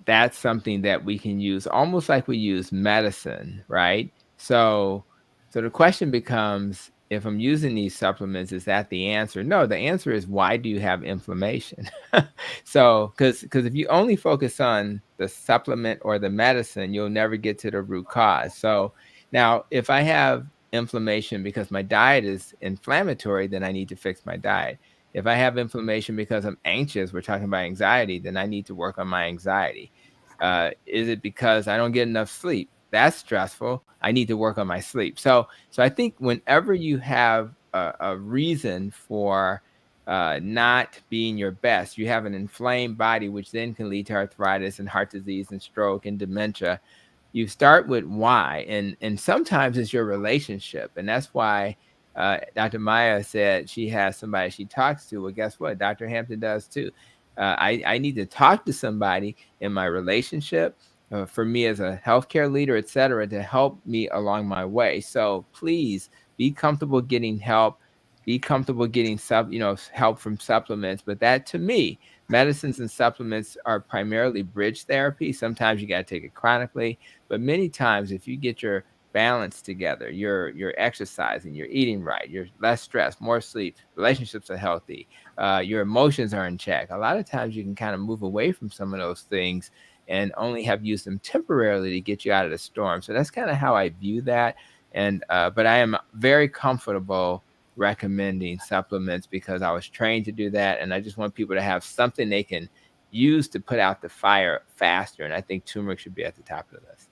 That's something that we can use almost like we use medicine, right? So the question becomes, if I'm using these supplements, is that the answer? No, the answer is, why do you have inflammation? So, because if you only focus on the supplement or the medicine, you'll never get to the root cause. So now, if I have inflammation because my diet is inflammatory, then I need to fix my diet. If I have inflammation because I'm anxious, we're talking about anxiety, then I need to work on my anxiety. Is it because I don't get enough sleep? That's stressful. I need to work on my sleep. So I think whenever you have a reason for not being your best, you have an inflamed body, which then can lead to arthritis and heart disease and stroke and dementia. You start with why, and sometimes it's your relationship, and that's why Dr. Maya said she has somebody she talks to. Well, guess what? Dr. Hampton does too. I need to talk to somebody in my relationship, for me as a healthcare leader, et cetera, to help me along my way. So please be comfortable getting help. Be comfortable getting help from supplements. But that, to me, medicines and supplements are primarily bridge therapy. Sometimes you got to take it chronically, but many times if you get your balance together, you're exercising, you're eating right, you're less stressed, more sleep, relationships are healthy, your emotions are in check. A lot of times you can kind of move away from some of those things and only have used them temporarily to get you out of the storm. So that's kind of how I view that. And but I am very comfortable recommending supplements because I was trained to do that, and I just want people to have something they can use to put out the fire faster. And I think turmeric should be at the top of the list.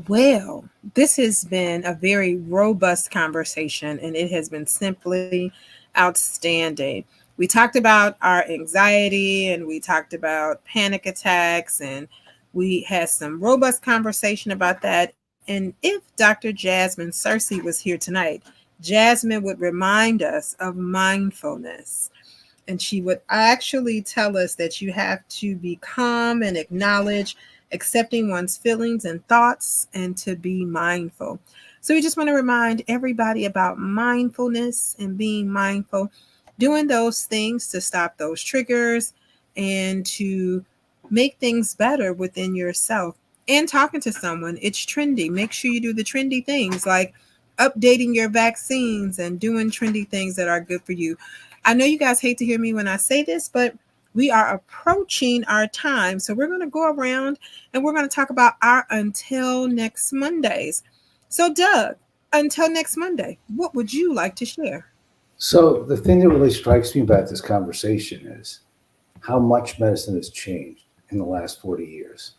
Well, this has been a very robust conversation and it has been simply outstanding. We talked about our anxiety and we talked about panic attacks and we had some robust conversation about that. And if Dr. Jasmine Searcy was here tonight, Jasmine would remind us of mindfulness. And she would actually tell us that you have to be calm and acknowledge accepting one's feelings and thoughts and to be mindful. So we just want to remind everybody about mindfulness and being mindful, doing those things to stop those triggers and to make things better within yourself. And talking to someone, it's trendy. Make sure you do the trendy things like updating your vaccines and doing trendy things that are good for you. I know you guys hate to hear me when I say this, but we are approaching our time. So we're going to go around and we're going to talk about our until next Mondays. So, Doug, until next Monday, what would you like to share? So the thing that really strikes me about this conversation is how much medicine has changed in the last 40 years,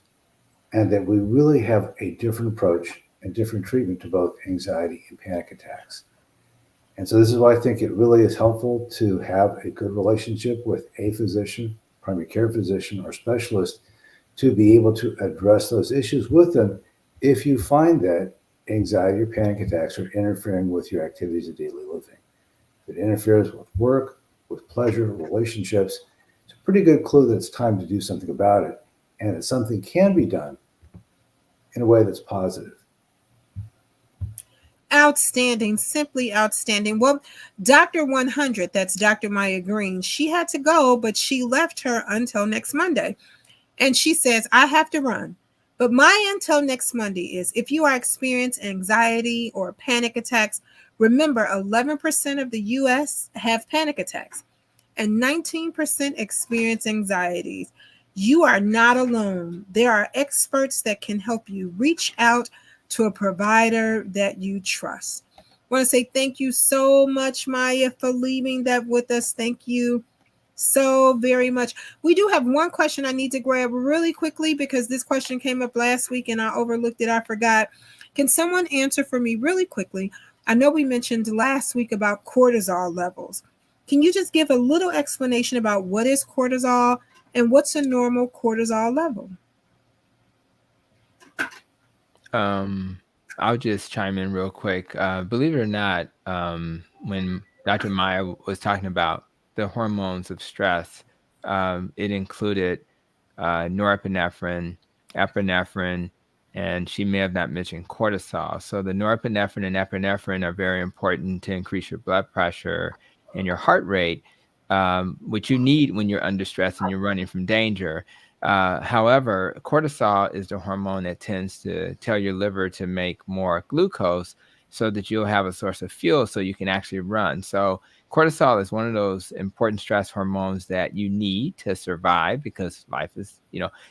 and that we really have a different approach and different treatment to both anxiety and panic attacks. And so this is why I think it really is helpful to have a good relationship with a physician, primary care physician, or specialist to be able to address those issues with them if you find that anxiety or panic attacks are interfering with your activities of daily living. If it interferes with work, with pleasure, relationships, it's a pretty good clue that it's time to do something about it and that something can be done in a way that's positive. Outstanding, simply outstanding. Well, Dr. 100, that's Dr. Maya Green, she had to go, but she left her until next Monday. And she says, I have to run. But my until next Monday is if you are experiencing anxiety or panic attacks, remember 11% of the US have panic attacks and 19% experience anxieties. You are not alone. There are experts that can help you. Reach out to a provider that you trust. I want to say thank you so much, Maya, for leaving that with us. Thank you so very much. We do have one question I need to grab really quickly because this question came up last week and I overlooked it. I forgot. Can someone answer for me really quickly? I know we mentioned last week about cortisol levels. Can you just give a little explanation about what is cortisol and what's a normal cortisol level? I'll just chime in real quick. Believe it or not, when Dr. Maya was talking about the hormones of stress, it included norepinephrine, epinephrine, and she may have not mentioned cortisol. So the norepinephrine and epinephrine are very important to increase your blood pressure and your heart rate, which you need when you're under stress and you're running from danger. However, cortisol is the hormone that tends to tell your liver to make more glucose so that you'll have a source of fuel so you can actually run. So cortisol is one of those important stress hormones that you need to survive because life is,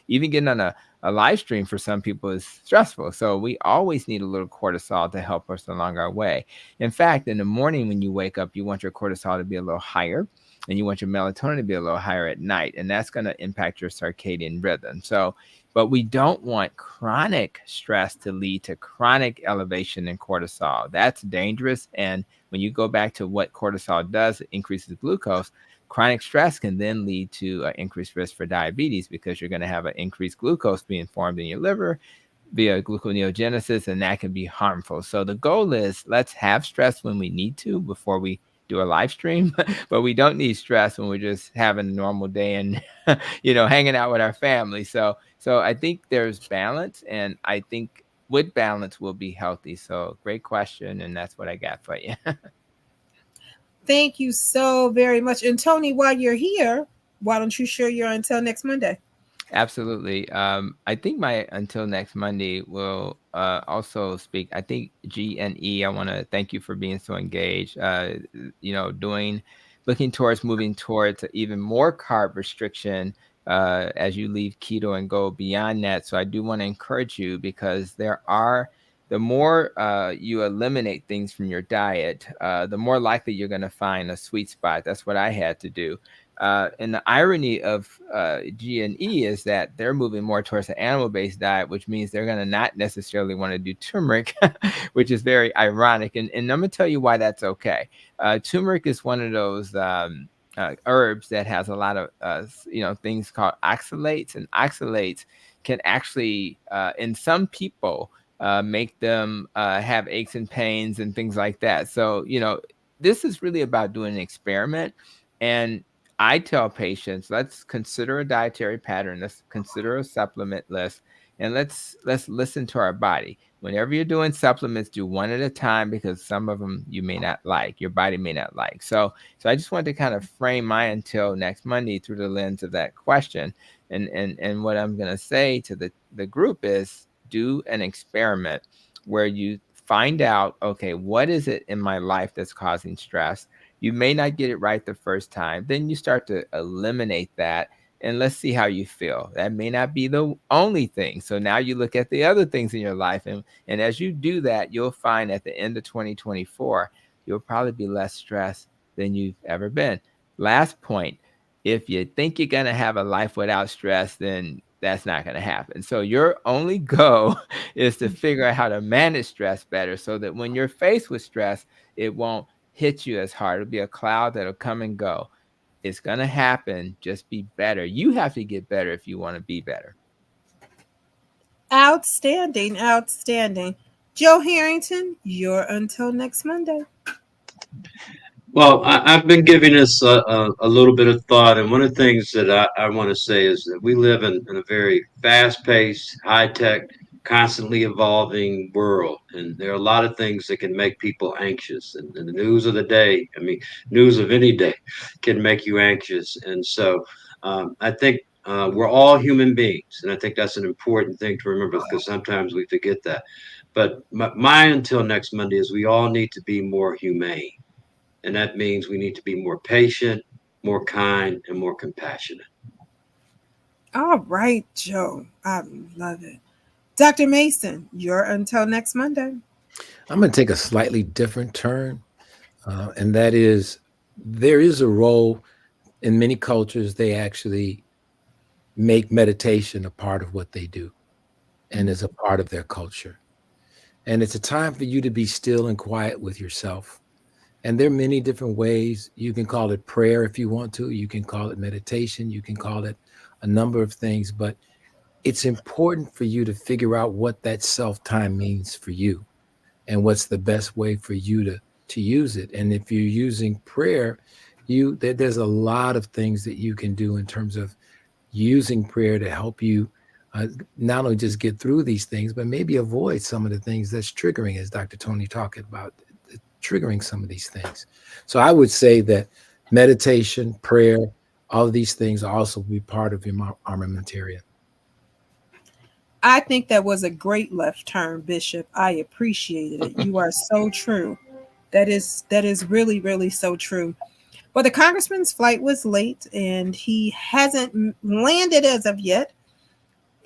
even getting on a live stream for some people is stressful. So we always need a little cortisol to help us along our way. In fact, in the morning when you wake up, you want your cortisol to be a little higher and you want your melatonin to be a little higher at night, and that's going to impact your circadian rhythm. So, but we don't want chronic stress to lead to chronic elevation in cortisol. That's dangerous. And when you go back to what cortisol does, it increases glucose. Chronic stress can then lead to increased risk for diabetes because you're going to have an increased glucose being formed in your liver via gluconeogenesis, and that can be harmful. So the goal is let's have stress when we need to before we do a live stream, but we don't need stress when we're just having a normal day and hanging out with our family. So I think there's balance, and I think with balance we'll be healthy. So great question, and that's what I got for you. Thank you so very much. And Tony, while you're here, why don't you share your until next Monday? Absolutely. I think my until next Monday will also speak. I think G and E, I want to thank you for being so engaged. Looking towards moving towards even more carb restriction as you leave keto and go beyond that. So I do want to encourage you because the more you eliminate things from your diet, the more likely you're going to find a sweet spot. That's what I had to do. And the irony of G and E is that they're moving more towards an animal-based diet, which means they're going to not necessarily want to do turmeric, which is very ironic. And I'm going to tell you why that's okay. Turmeric is one of those herbs that has a lot of things called oxalates, and oxalates can actually, in some people, make them have aches and pains and things like that. So this is really about doing an experiment. And I tell patients, let's consider a dietary pattern, let's consider a supplement list, and let's listen to our body. Whenever you're doing supplements, do one at a time, because some of them you may not like, your body may not like. So I just wanted to kind of frame my until next Monday through the lens of that question. And what I'm going to say to the group is, do an experiment where you find out, okay, what is it in my life that's causing stress? You may not get it right the first time. Then you start to eliminate that, and let's see how you feel. That may not be the only thing. So now you look at the other things in your life. And as you do that, you'll find at the end of 2024, you'll probably be less stressed than you've ever been. Last point, if you think you're going to have a life without stress, then that's not going to happen. So your only goal is to figure out how to manage stress better, so that when you're faced with stress, it won't hit you as hard. It'll be a cloud that'll come and go. It's going to happen. Just be better. You have to get better if you want to be better. Outstanding. Outstanding. Joe Harrington, you're until next Monday. Well, I've been giving this a little bit of thought, and one of the things that I want to say is that we live in a very fast-paced, high-tech, constantly evolving world, and there are a lot of things that can make people anxious. And the news of the day, I mean, news of any day, can make you anxious. And so, I think we're all human beings, and I think that's an important thing to remember, because sometimes we forget that. But my until next Monday is, we all need to be more humane. And that means we need to be more patient, more kind, and more compassionate. All right, Joe. I love it. Dr. Mason, you're until next Monday. I'm going to take a slightly different turn, and that is, there is a role in many cultures. They actually make meditation a part of what they do, and is a part of their culture. And it's a time for you to be still and quiet with yourself. And there are many different ways. You can call it prayer if you want to. You can call it meditation. You can call it a number of things. But it's important for you to figure out what that self-time means for you, and what's the best way for you to use it. And if you're using prayer, there's a lot of things that you can do in terms of using prayer to help you not only just get through these things, but maybe avoid some of the things that's triggering, as Dr. Tony talked about, triggering some of these things. So I would say that meditation, prayer, all of these things also be part of your armamentarium. I think that was a great left turn, Bishop. I appreciated it. You are so true. That is really, really so true. Well, the congressman's flight was late, and he hasn't landed as of yet.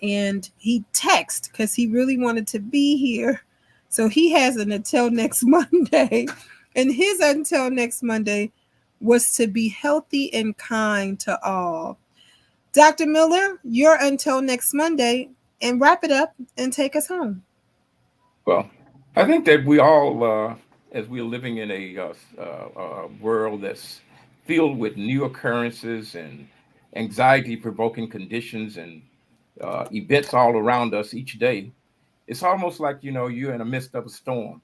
And he texted because he really wanted to be here. So he has an until next Monday. And his until next Monday was to be healthy and kind to all. Dr. Miller, you're until next Monday, and wrap it up and take us home. Well, I think that we all, as we're living in a world that's filled with new occurrences and anxiety-provoking conditions and events all around us each day, it's almost like, you're in the midst of a storm.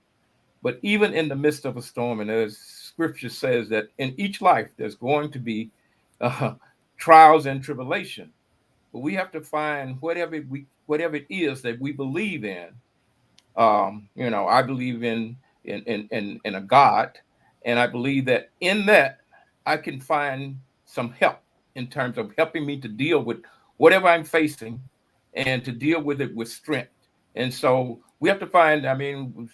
But even in the midst of a storm, and as scripture says that in each life there's going to be trials and tribulation. But we have to find whatever it is that we believe in. I believe in a God, and I believe that in that I can find some help in terms of helping me to deal with whatever I'm facing, and to deal with it with strength. And so we have to find, I'm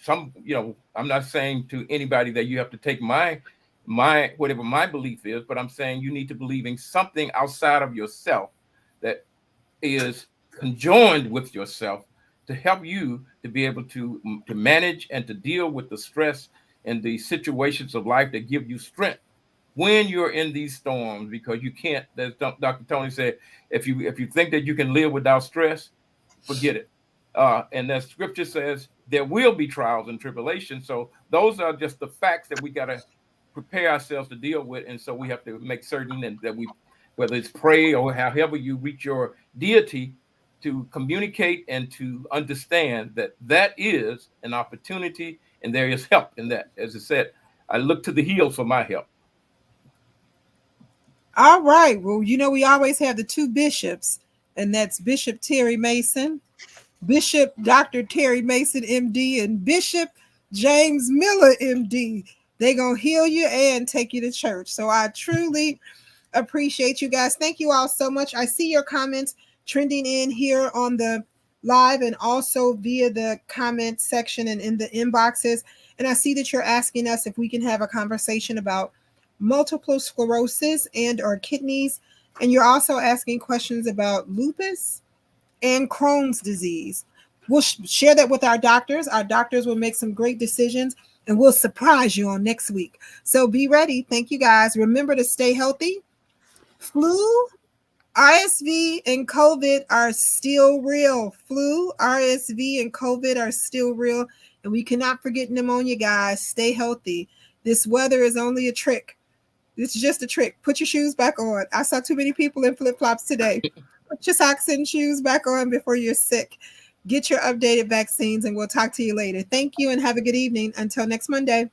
not saying to anybody that you have to take my whatever my belief is, but I'm saying you need to believe in something outside of yourself that is conjoined with yourself to help you to be able to manage and to deal with the stress and the situations of life that give you strength when you're in these storms, because you can't, as Dr. Tony said, if you think that you can live without stress, forget it. And that scripture says there will be trials and tribulations. So those are just the facts that we got to prepare ourselves to deal with. And so we have to make certain that we, whether it's pray or however you reach your deity, to communicate and to understand that that is an opportunity and there is help in that. As I said, I look to the hills for my help. All right. Well, we always have the two bishops, and that's Bishop Terry Mason, Bishop Dr. Terry Mason, MD, and Bishop James Miller, MD. They're going to heal you and take you to church. So I truly appreciate you guys. Thank you all so much. I see your comments trending in here on the live and also via the comment section and in the inboxes. And I see that you're asking us if we can have a conversation about multiple sclerosis and or kidneys. And you're also asking questions about lupus and Crohn's disease. We'll share that with our doctors. Our doctors will make some great decisions and we'll surprise you on next week. So be ready. Thank you guys. Remember to stay healthy. Flu, RSV, and COVID are still real. Flu, RSV, and COVID are still real. And we cannot forget pneumonia, guys. Stay healthy. This weather is only a trick. It's just a trick. Put your shoes back on. I saw too many people in flip-flops today. Put your socks and shoes back on before you're sick. Get your updated vaccines, and we'll talk to you later. Thank you, and have a good evening. Until next Monday.